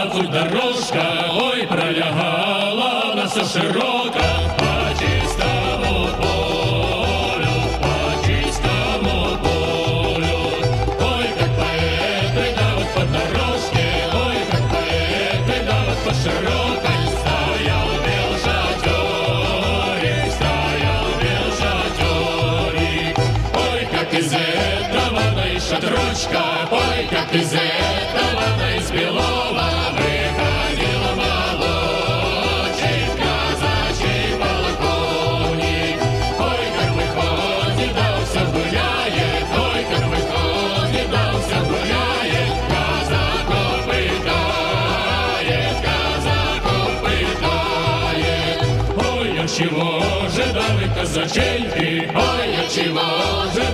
путь дорожка, ой, пролягала она все широко, по чистому полю, по чистому полю. Ой, как поэт придавит по дорожке, ой, как поэт придавит по широкой. Стоял бел шатёрик, стоял бел шатёрик. Ой, как из этого шатрочка, ой, как из этого из белого выходила молочек, казачий полковник. Ой, как выходит, да он всё гуляет, ой, как выходит, да он всё гуляет, казаков пытает, казаков пытает. Ой, от чего же дали казаченьки, ой, от чего же